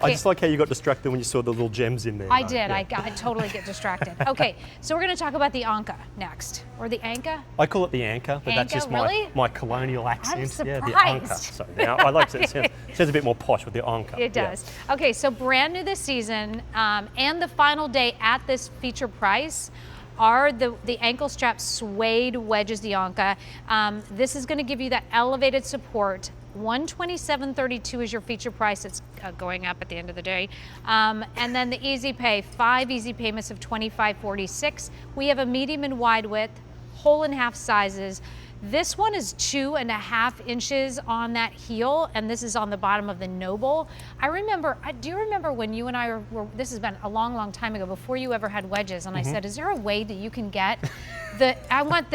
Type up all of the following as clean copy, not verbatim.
I just like how you got distracted when you saw the little gems in there. I did. Yeah. I totally get distracted. Okay, so we're going to talk about the Anka next, or the Anka. I call it the Anka, but that's just my colonial accent. I'm surprised. Yeah, the Anka. So now I like it. It sounds a bit more posh with the Anka. It does. Yeah. Okay, so brand new this season, and the final day at this feature price are the ankle strap Suede Wedges, the Anka. This is going to give you that elevated support. $127.32 is your feature price. It's going up at the end of the day. And then the easy pay, 5 easy payments of $25.46. We have a medium and wide width, whole and half sizes. This one is 2.5 inches on that heel, and this is on the bottom of the Noble. Do you remember when you and I were, this has been a long, long time ago, before you ever had wedges, and I said, is there a way that you can get I want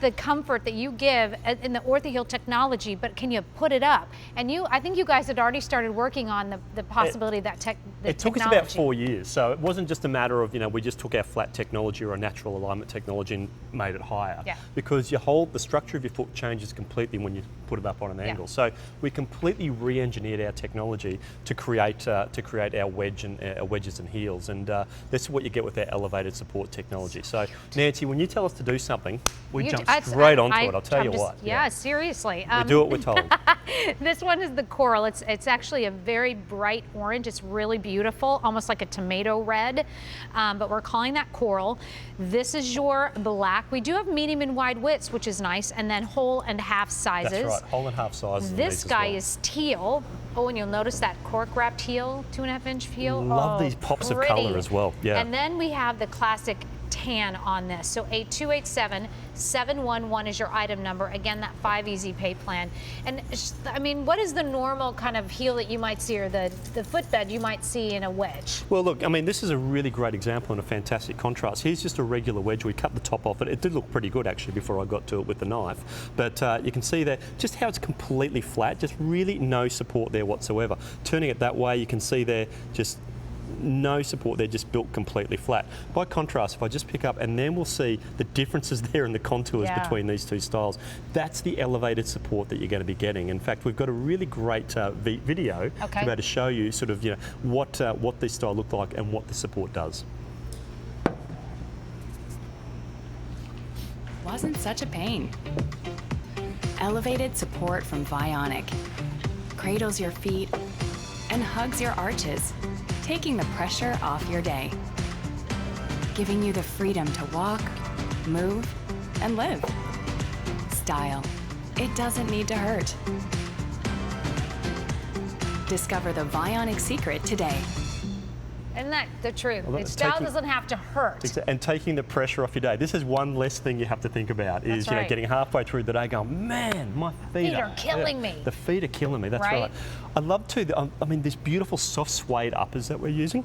the comfort that you give in the OrthoHeal technology, but can you put it up? And I think you guys had already started working on the possibility of that technology. It took us about 4 years, so it wasn't just a matter of, we just took our flat technology or a natural alignment technology and made it higher. Yeah. Because the structure of your foot changes completely when you put it up on an angle. So we completely re-engineered our technology to create our wedges and heels, and this is what you get with our elevated support technology. So Nancy, when you tell us to do something, we jump straight onto it. I'll tell you what. Yeah, seriously. We do what we're told. This one is the coral. It's actually a very bright orange. It's really beautiful, almost like a tomato red, but we're calling that coral. This is your black. We do have medium and wide widths, which is nice, and then whole and half sizes. That's right, whole and half sizes. This guy is teal. Oh, and you'll notice that cork wrapped heel, 2.5 inch heel. Love these pops of color as well. Yeah. And then we have the classic tan on this. So 8287-711 is your item number. Again, that 5 easy pay plan. And I mean, what is the normal kind of heel that you might see, or the footbed you might see in a wedge? Well, look, I mean, this is a really great example and a fantastic contrast. Here's just a regular wedge. We cut the top off it. It did look pretty good actually before I got to it with the knife. But you can see there just how it's completely flat, just really no support there whatsoever. Turning it that way, you can see there just no support there, just built completely flat. By contrast, if I just pick up, and then we'll see the differences there in the contours between these two styles. That's the elevated support that you're going to be getting. In fact, we've got a really great video to be able to show you sort of what this style looked like and what the support does. Wasn't such a pain. Elevated support from Vionic cradles your feet and hugs your arches, taking the pressure off your day, giving you the freedom to walk, move, and live. Style. It doesn't need to hurt. Discover the Vionic secret today. Isn't that the truth? Style doesn't have to hurt. And taking the pressure off your day. This is one less thing you have to think about, is getting halfway through the day going, man, my feet are killing me. The feet are killing me, that's right. I love too, this beautiful soft suede uppers that we're using.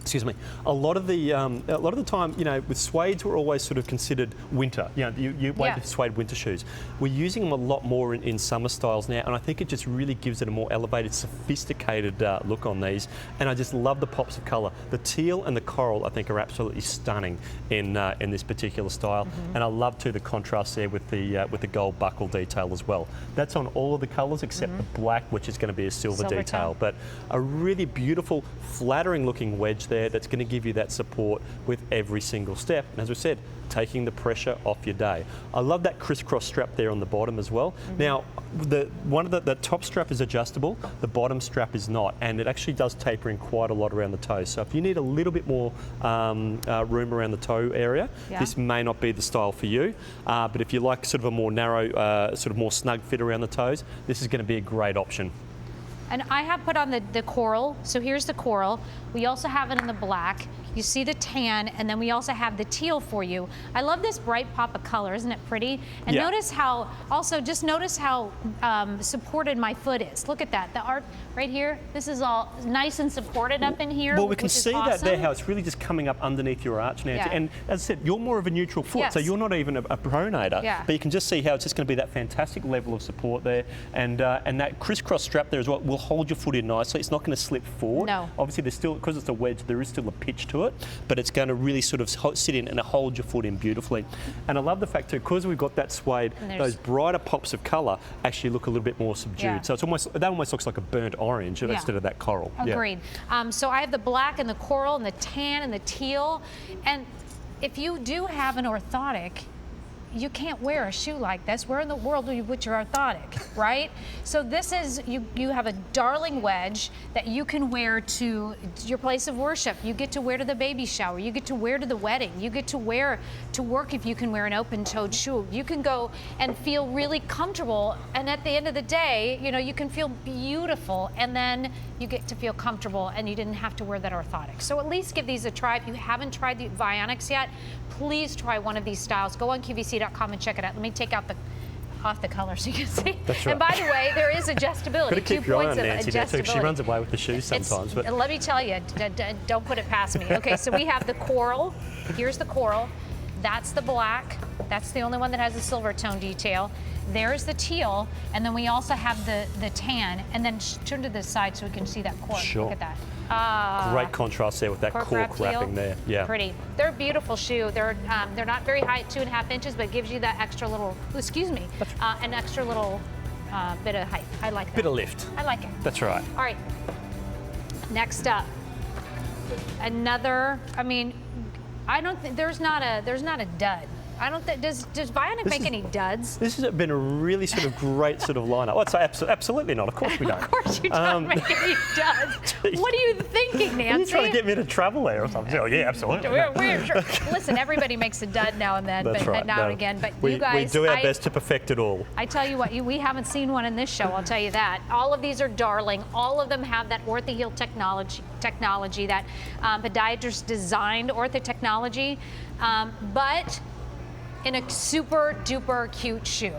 Excuse me. A lot of the time, with suedes we're always sort of considered winter. You wear the suede winter shoes. We're using them a lot more in summer styles now, and I think it just really gives it a more elevated, sophisticated look on these. And I just love the pops of colour. The teal and the coral, I think, are absolutely stunning in this particular style. And I love too the contrast there with the gold buckle detail as well. That's on all of the colours except the black, which is going to be a silver detail. But a really beautiful, flattering looking wedge there that's going to give you that support with every single step. And as we said, taking the pressure off your day. I love that crisscross strap there on the bottom as well. Now, the top strap is adjustable, the bottom strap is not, and it actually does taper in quite a lot around the toes. So if you need a little bit more room around the toe area, this may not be the style for you. But if you like sort of a more narrow, sort of more snug fit around the toes, this is going to be a great option. And I have put on the coral. So here's the coral. We also have it in the black. You see the tan, and then we also have the teal for you. I love this bright pop of color. Isn't it pretty? And notice how, just notice how supported my foot is. Look at that. The art right here, this is all nice and supported up in here. Well, we can see that there, how it's really just coming up underneath your arch, Nancy. And as I said, you're more of a neutral foot, so you're not even a pronator. But you can just see how it's just going to be that fantastic level of support there. And that crisscross strap there as well will hold your foot in nicely. It's not going to slip forward. No. Obviously, there's still, because it's a wedge, there is still a pitch to it. to it, but it's going to really sort of sit in and hold your foot in beautifully. And I love the fact too, because we've got that suede, those brighter pops of colour actually look a little bit more subdued. So it's that almost looks like a burnt orange instead of that coral. Agreed. So I have the black and the coral and the tan and the teal. And if you do have an orthotic, you can't wear a shoe like this. Where in the world do you put your orthotic, right? So this is, you have a darling wedge that you can wear to your place of worship. You get to wear to the baby shower. You get to wear to the wedding. You get to wear to work if you can wear an open-toed shoe. You can go and feel really comfortable, and at the end of the day, you know, you can feel beautiful, and then you get to feel comfortable and you didn't have to wear that orthotic. So at least give these a try. If you haven't tried the Vionics yet, please try one of these styles. Go on QVC.com and check it out. Let me take out off the color so you can see. That's right. And by the way, there is adjustability. Got to keep 2 your eye points on of Nancy there too. adjustability. She runs away with the shoes sometimes. But let me tell you, don't put it past me. Okay, so we have the coral. Here's the coral. That's the black. That's the only one that has a silver tone detail. There's the teal, and then we also have the tan, and then turn to the side so we can see that cork. Sure. Look at that. Great contrast there with that cork wrapping there. Yeah. Pretty. They're a beautiful shoe. They're not very high at 2.5 inches, but gives you that extra little, an extra little bit of height. I like that. Bit of lift. I like it. That's right. All right. Next up, another. I mean, I don't think there's not a dud. I don't think does Vionic make any duds? This has been a really sort of great sort of lineup. Well, I'd say absolutely not. Of course we don't. Of course you don't make any duds. What are you thinking, Nancy? Are you trying to get me to travel there or something? Oh, yeah, absolutely. We're sure. Listen, everybody makes a dud now and then, That's right. now and again. But we you guys, we do our best to perfect it all. I tell you what, we haven't seen one in this show. I'll tell you that. All of these are darling. All of them have that OrthoHeal technology, that podiatrist designed ortho technology, but in a super duper cute shoe.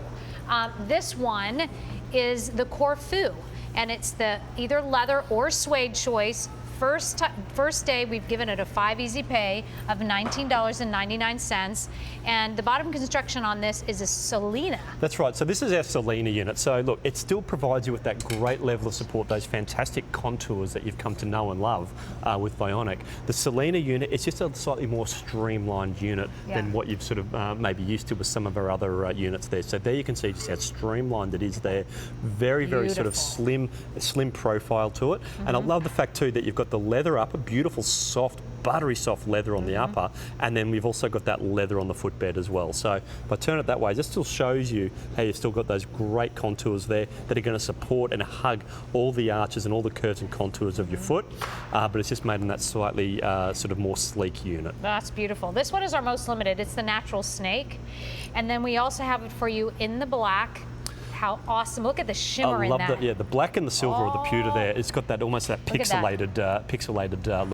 This one is the Corfu, and it's the either leather or suede choice. First day, we've given it a 5 easy pay of $19.99, and the bottom construction on this is a Selena. That's right. So this is our Selena unit. So look, it still provides you with that great level of support, those fantastic contours that you've come to know and love with Vionic. The Selena unit, it's just a slightly more streamlined unit than what you've sort of maybe used to with some of our other units there. So there you can see just how streamlined it is there. Very, very sort of slim profile to it. And I love the fact too that you've got the leather upper, beautiful soft, buttery soft leather on the upper, and then we've also got that leather on the footbed as well. So if I turn it that way, this still shows you how you've still got those great contours there that are going to support and hug all the arches and all the curves and contours of your foot, but it's just made in that slightly sort of more sleek unit. That's beautiful. This one is our most limited. It's the natural snake, and then we also have it for you in the black. How awesome. Look at the shimmer in that. I love that. Yeah, the black and the silver of the pewter there. It's got that almost that pixelated look